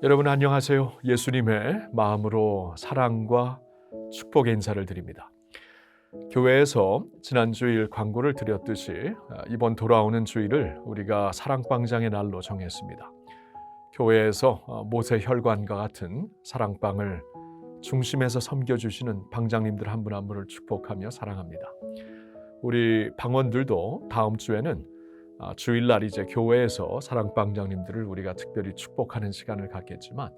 여러분 안녕하세요. 예수님의 마음으로 사랑과 축복의 인사를 드립니다. 교회에서 지난 주일 광고를 드렸듯이 이번 돌아오는 주일을 우리가 사랑방장의 날로 정했습니다. 교회에서 모세 혈관과 같은 사랑방을 중심에서 섬겨주시는 방장님들 한 분 한 분을 축복하며 사랑합니다. 우리 방원들도 다음 주에는 주일날 이제 교회에서 사랑방장님들을 우리가 특별히 축복하는 시간을 갖겠지만,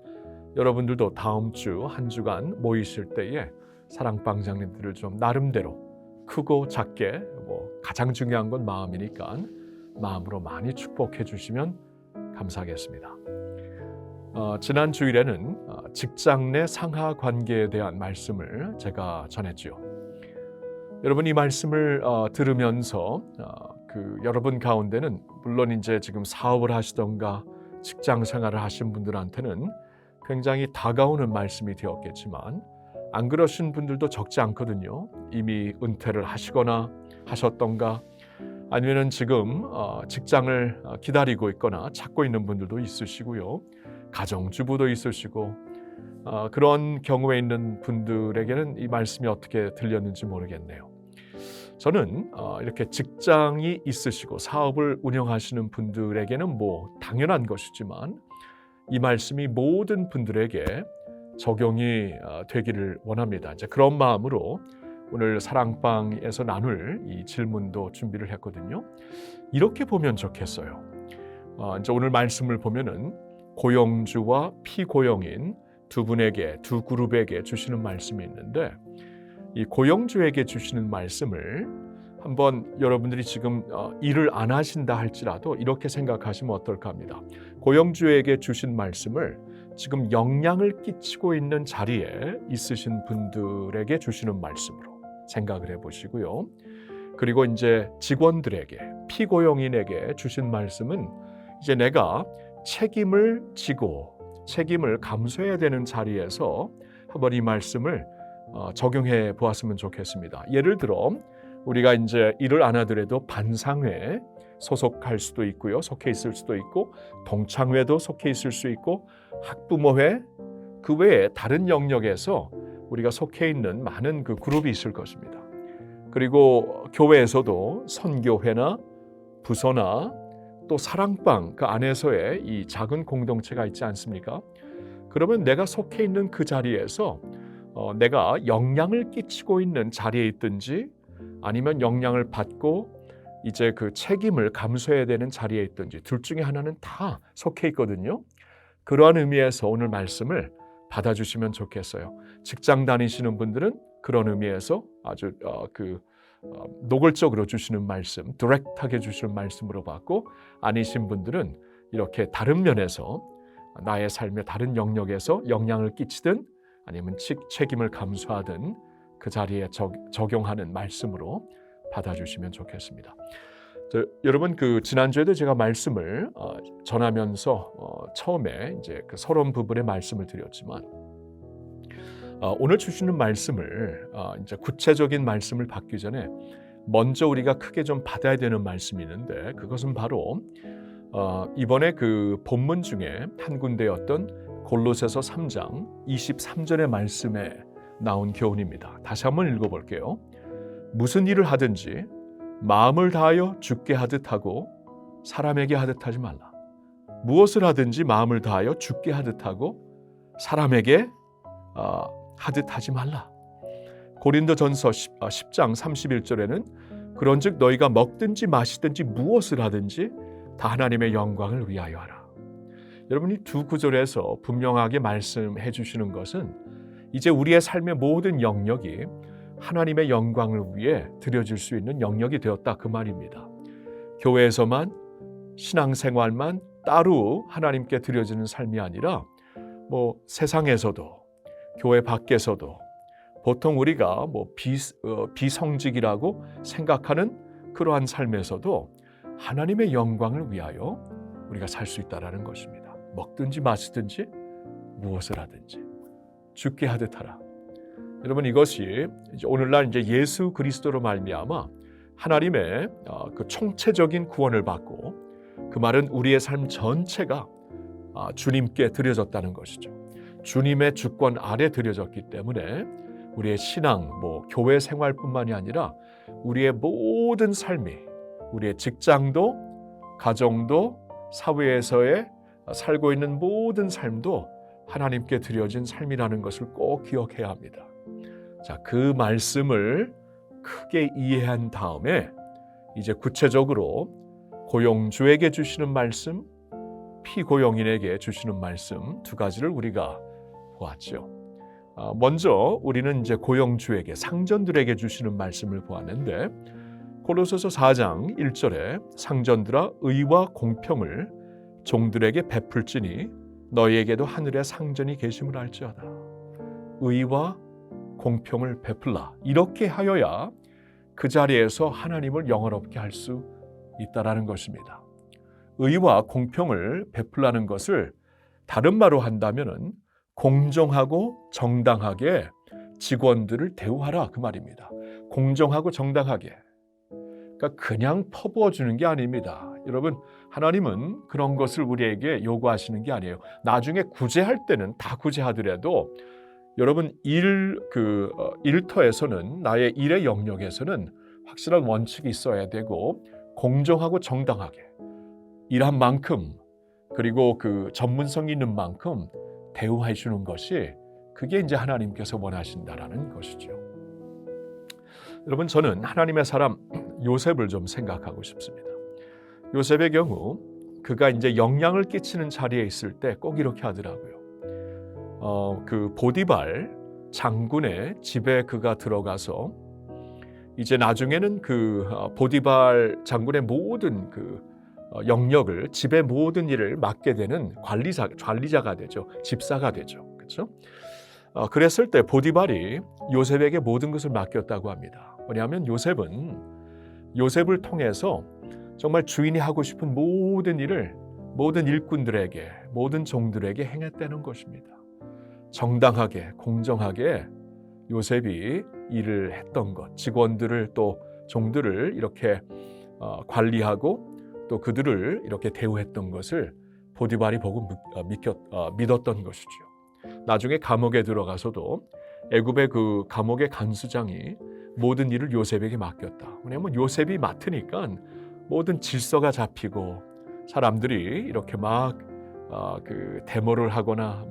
여러분들도 다음 주 한 주간 모이실 때에 사랑방장님들을 좀 나름대로 크고 작게 가장 중요한 건 마음이니까 마음으로 많이 축복해 주시면 감사하겠습니다. 지난 주일에는 직장 내 상하 관계에 대한 말씀을 제가 전했지요. 여러분 이 말씀을 들으면서 여러분 가운데는 물론 이제 지금 사업을 하시던가 직장 생활을 하신 분들한테는 굉장히 다가오는 말씀이 되었겠지만, 안 그러신 분들도 적지 않거든요. 이미 은퇴를 하시거나 하셨던가 아니면 지금 직장을 기다리고 있거나 찾고 있는 분들도 있으시고요. 가정주부도 있으시고, 그런 경우에 있는 분들에게는 이 말씀이 어떻게 들렸는지 모르겠네요. 저는 이렇게 직장이 있으시고 사업을 운영하시는 분들에게는 당연한 것이지만, 이 말씀이 모든 분들에게 적용이 되기를 원합니다. 이제 그런 마음으로 오늘 사랑방에서 나눌 이 질문도 준비를 했거든요. 이렇게 보면 좋겠어요. 이제 오늘 말씀을 보면은 고용주와 피고용인 두 그룹에게 주시는 말씀이 있는데, 이 고용주에게 주시는 말씀을 한번 여러분들이 지금 일을 안 하신다 할지라도 이렇게 생각하시면 어떨까 합니다. 고용주에게 주신 말씀을 지금 영향을 끼치고 있는 자리에 있으신 분들에게 주시는 말씀으로 생각을 해보시고요. 그리고 이제 직원들에게, 피고용인에게 주신 말씀은 이제 내가 책임을 지고 책임을 감수해야 되는 자리에서 한번 이 말씀을 적용해 보았으면 좋겠습니다. 예를 들어 우리가 이제 일을 안 하더라도 반상회에 소속할 수도 있고요, 속해 있을 수도 있고, 동창회도 속해 있을 수 있고, 학부모회, 그 외에 다른 영역에서 우리가 속해 있는 많은 그 그룹이 있을 것입니다. 그리고 교회에서도 선교회나 부서나 또 사랑방 그 안에서의 이 작은 공동체가 있지 않습니까? 그러면 내가 속해 있는 그 자리에서 내가 영향을 끼치고 있는 자리에 있든지 아니면 영향을 받고 이제 그 책임을 감수해야 되는 자리에 있든지 둘 중에 하나는 다 속해 있거든요. 그러한 의미에서 오늘 말씀을 받아주시면 좋겠어요. 직장 다니시는 분들은 그런 의미에서 아주 노골적으로 주시는 말씀, 디렉트하게 주시는 말씀으로 받고, 아니신 분들은 이렇게 다른 면에서 나의 삶의 다른 영역에서 영향을 끼치든 아니면 책임을 감수하든 그 자리에 적용하는 말씀으로 받아주시면 좋겠습니다. 여러분 지난주에도 제가 말씀을 전하면서 처음에 이제 그 서론 부분의 말씀을 드렸지만, 오늘 주시는 말씀을 이제 구체적인 말씀을 받기 전에 먼저 우리가 크게 좀 받아야 되는 말씀이 있는데, 그것은 바로 이번에 그 본문 중에 한 군데였던 골로새서 3장 23절의 말씀에 나온 교훈입니다. 다시 한번 읽어볼게요. 무슨 일을 하든지 마음을 다하여 주께 하듯 하고 사람에게 하듯 하지 말라. 무엇을 하든지 마음을 다하여 주께 하듯 하고 사람에게 하듯 하지 말라. 고린도전서 10장 31절에는 그런즉 너희가 먹든지 마시든지 무엇을 하든지 다 하나님의 영광을 위하여 하라. 여러분이 두 구절에서 분명하게 말씀해 주시는 것은 이제 우리의 삶의 모든 영역이 하나님의 영광을 위해 드려질 수 있는 영역이 되었다, 그 말입니다. 교회에서만, 신앙생활만 따로 하나님께 드려지는 삶이 아니라 세상에서도, 교회 밖에서도 보통 우리가 비성직이라고 생각하는 그러한 삶에서도 하나님의 영광을 위하여 우리가 살 수 있다라는 것입니다. 먹든지 마시든지 무엇을 하든지 주께 하듯 하라. 여러분 이것이 이제 오늘날 이제 예수 그리스도로 말미암아 하나님의 그 총체적인 구원을 받고, 그 말은 우리의 삶 전체가 주님께 드려졌다는 것이죠. 주님의 주권 아래 드려졌기 때문에 우리의 신앙, 교회 생활뿐만이 아니라 우리의 모든 삶이, 우리의 직장도, 가정도, 사회에서의 살고 있는 모든 삶도 하나님께 드려진 삶이라는 것을 꼭 기억해야 합니다. 자, 그 말씀을 크게 이해한 다음에 이제 구체적으로 고용주에게 주시는 말씀, 피고용인에게 주시는 말씀 두 가지를 우리가 보았죠. 먼저 우리는 이제 고용주에게, 상전들에게 주시는 말씀을 보았는데 고로새서 4장 1절에 상전들아 의와 공평을 종들에게 베풀지니 너희에게도 하늘에 상전이 계심을 알지어다. 의와 공평을 베풀라. 이렇게 하여야 그 자리에서 하나님을 영화롭게 할 수 있다라는 것입니다. 의와 공평을 베풀라는 것을 다른 말로 한다면은 공정하고 정당하게 직원들을 대우하라 그 말입니다. 공정하고 정당하게. 그러니까 그냥 퍼부어 주는 게 아닙니다. 여러분, 하나님은 그런 것을 우리에게 요구하시는 게 아니에요. 나중에 구제할 때는 다 구제하더라도 여러분 일터에서는, 나의 일의 영역에서는 확실한 원칙이 있어야 되고 공정하고 정당하게 일한 만큼, 그리고 그 전문성이 있는 만큼 대우해 주는 것이, 그게 이제 하나님께서 원하신다라는 것이죠. 여러분, 저는 하나님의 사람 요셉을 좀 생각하고 싶습니다. 요셉의 경우 그가 이제 영향을 끼치는 자리에 있을 때 꼭 이렇게 하더라고요. 그 보디발 장군의 집에 그가 들어가서 이제 나중에는 그 보디발 장군의 모든 그 영역을, 집의 모든 일을 맡게 되는 관리자가 되죠. 집사가 되죠. 그렇죠? 그랬을 때 보디발이 요셉에게 모든 것을 맡겼다고 합니다. 왜냐하면 요셉을 통해서 정말 주인이 하고 싶은 모든 일을 모든 일꾼들에게, 모든 종들에게 행했다는 것입니다. 정당하게, 공정하게 요셉이 일을 했던 것, 직원들을 또 종들을 이렇게 관리하고 또 그들을 이렇게 대우했던 것을 보디발이 보고 믿었던 것이죠. 나중에 감옥에 들어가서도 애굽의 그 감옥의 간수장이 모든 일을 요셉에게 맡겼다. 왜냐하면 요셉이 맡으니까 모든 질서가 잡히고 사람들이 이렇게 막 그 데모를 하거나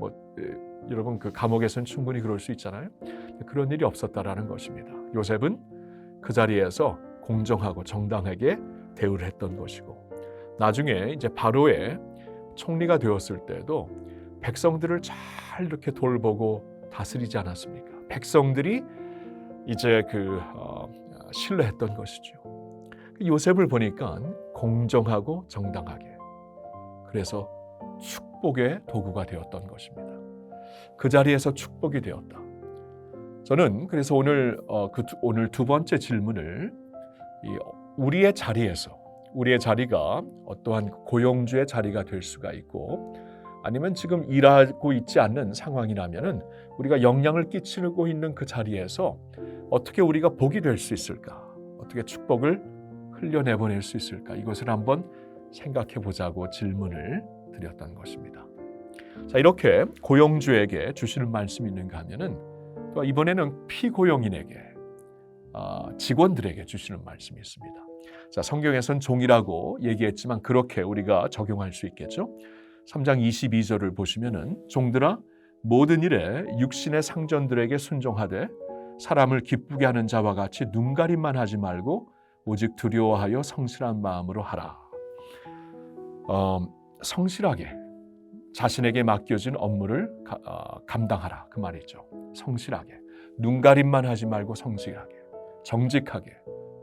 여러분 그 감옥에서는 충분히 그럴 수 있잖아요. 그런 일이 없었다라는 것입니다. 요셉은 그 자리에서 공정하고 정당하게 대우를 했던 것이고, 나중에 이제 바로의 총리가 되었을 때도 백성들을 잘 이렇게 돌보고 다스리지 않았습니까? 백성들이 이제 신뢰했던 것이죠. 요셉을 보니까 공정하고 정당하게, 그래서 축복의 도구가 되었던 것입니다. 그 자리에서 축복이 되었다. 저는 그래서 오늘 두 번째 질문을 우리의 자리가 어떠한 고용주의 자리가 될 수가 있고, 아니면 지금 일하고 있지 않는 상황이라면은 우리가 영향을 끼치고 있는 그 자리에서 어떻게 우리가 복이 될 수 있을까? 어떻게 축복을 흘려내보낼 수 있을까? 이것을 한번 생각해 보자고 질문을 드렸던 것입니다. 자, 이렇게 고용주에게 주시는 말씀이 있는가 하면은 또 이번에는 피고용인에게, 직원들에게 주시는 말씀이 있습니다. 자, 성경에선 종이라고 얘기했지만 그렇게 우리가 적용할 수 있겠죠. 3장 22절을 보시면은 종들아 모든 일에 육신의 상전들에게 순종하되 사람을 기쁘게 하는 자와 같이 눈가림만 하지 말고 오직 두려워하여 성실한 마음으로 하라. 성실하게 자신에게 맡겨진 업무를 감당하라 그 말이죠. 성실하게, 눈가림만 하지 말고 성실하게, 정직하게,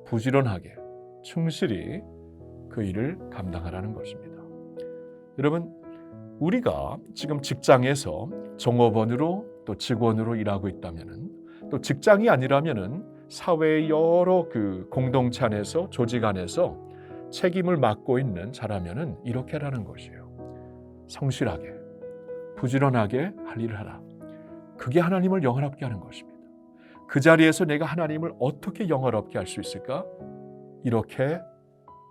부지런하게, 충실히 그 일을 감당하라는 것입니다. 여러분, 우리가 지금 직장에서 종업원으로 또 직원으로 일하고 있다면은, 또 직장이 아니라면은 사회의 여러 그 공동체 안에서, 조직 안에서 책임을 맡고 있는 자라면은 이렇게 하라는 것이에요. 성실하게, 부지런하게 할 일을 하라. 그게 하나님을 영화롭게 하는 것입니다. 그 자리에서 내가 하나님을 어떻게 영화롭게 할 수 있을까? 이렇게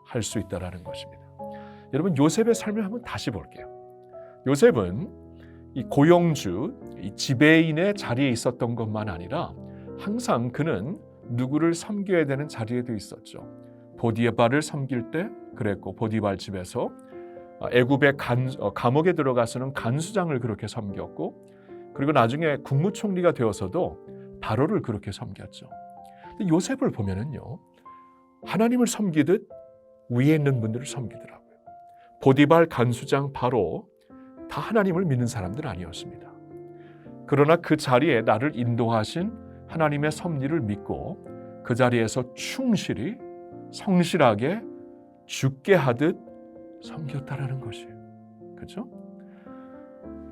할 수 있다라는 것입니다. 여러분, 요셉의 삶을 한번 다시 볼게요. 요셉은 이 고용주, 이 지배인의 자리에 있었던 것만 아니라 항상 그는 누구를 섬겨야 되는 자리에도 있었죠. 보디발을 섬길 때 그랬고, 보디발 집에서 애굽의 감옥에 들어가서는 간수장을 그렇게 섬겼고, 그리고 나중에 국무총리가 되어서도 바로를 그렇게 섬겼죠. 근데 요셉을 보면은요, 하나님을 섬기듯 위에 있는 분들을 섬기더라고요. 보디발, 간수장, 바로 다 하나님을 믿는 사람들 아니었습니다. 그러나 그 자리에 나를 인도하신 하나님의 섭리를 믿고 그 자리에서 충실히 성실하게 죽게 하듯 섬겼다라는 것이에요. 그렇죠?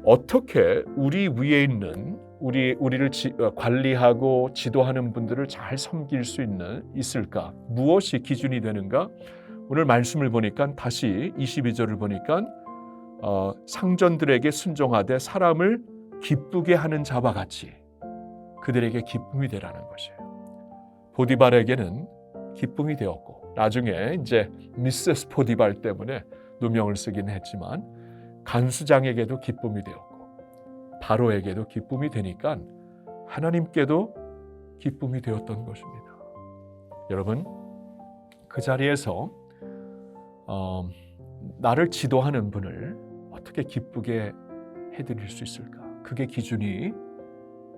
어떻게 우리 위에 있는 우리를 관리하고 지도하는 분들을 잘 섬길 수 있을까? 무엇이 기준이 되는가? 오늘 말씀을 보니까 다시 22절을 보니까 상전들에게 순종하되 사람을 기쁘게 하는 자와 같이 그들에게 기쁨이 되라는 것이에요. 보디발에게는 기쁨이 되었고, 나중에 이제 미세스 보디발 때문에 누명을 쓰긴 했지만 간수장에게도 기쁨이 되었고 바로에게도 기쁨이 되니까 하나님께도 기쁨이 되었던 것입니다. 여러분, 그 자리에서 나를 지도하는 분을 어떻게 기쁘게 해드릴 수 있을까? 그게 기준이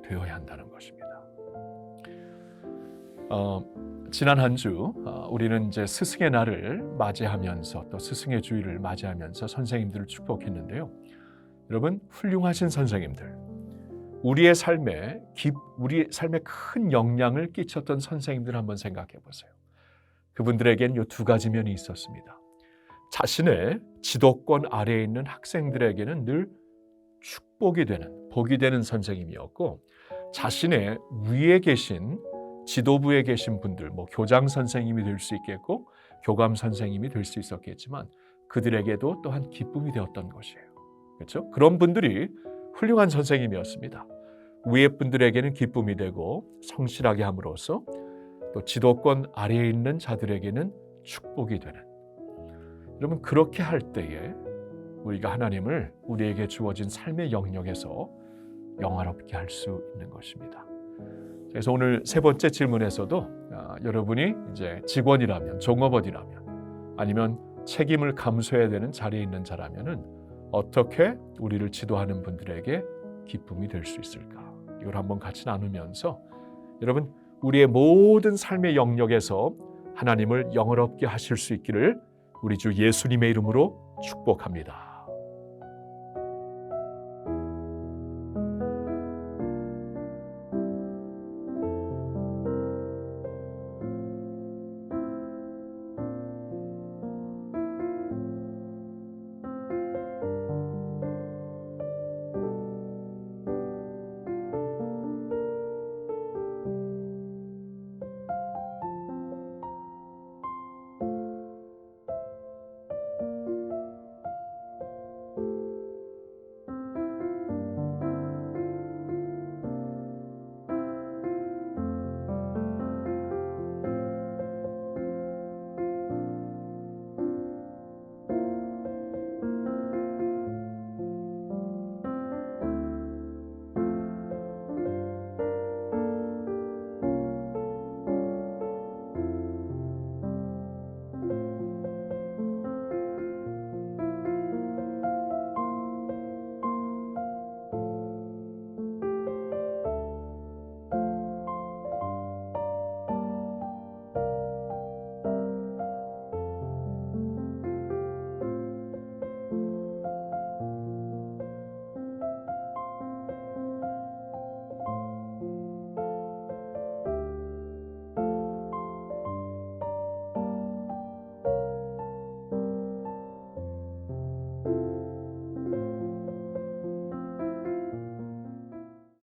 되어야 한다는 것입니다. 지난 한 주 우리는 이제 스승의 날을 맞이하면서 또 스승의 주일을 맞이하면서 선생님들을 축복했는데요. 여러분, 훌륭하신 선생님들, 우리의 삶에 큰 영향을 끼쳤던 선생님들 한번 생각해 보세요. 그분들에겐 이 두 가지 면이 있었습니다. 자신의 지도권 아래에 있는 학생들에게는 늘 축복이 되는, 복이 되는 선생님이었고, 자신의 위에 계신 지도부에 계신 분들, 교장 선생님이 될 수 있겠고 교감 선생님이 될 수 있었겠지만 그들에게도 또한 기쁨이 되었던 것이에요. 그렇죠? 그런 분들이 훌륭한 선생님이었습니다. 위에 분들에게는 기쁨이 되고 성실하게 함으로써 또 지도권 아래에 있는 자들에게는 축복이 되는. 여러분, 그렇게 할 때에 우리가 하나님을 우리에게 주어진 삶의 영역에서 영화롭게 할 수 있는 것입니다. 그래서 오늘 세 번째 질문에서도 여러분이 이제 직원이라면, 종업원이라면, 아니면 책임을 감수해야 되는 자리에 있는 자라면은 어떻게 우리를 지도하는 분들에게 기쁨이 될 수 있을까? 이걸 한번 같이 나누면서 여러분, 우리의 모든 삶의 영역에서 하나님을 영화롭게 하실 수 있기를 우리 주 예수님의 이름으로 축복합니다.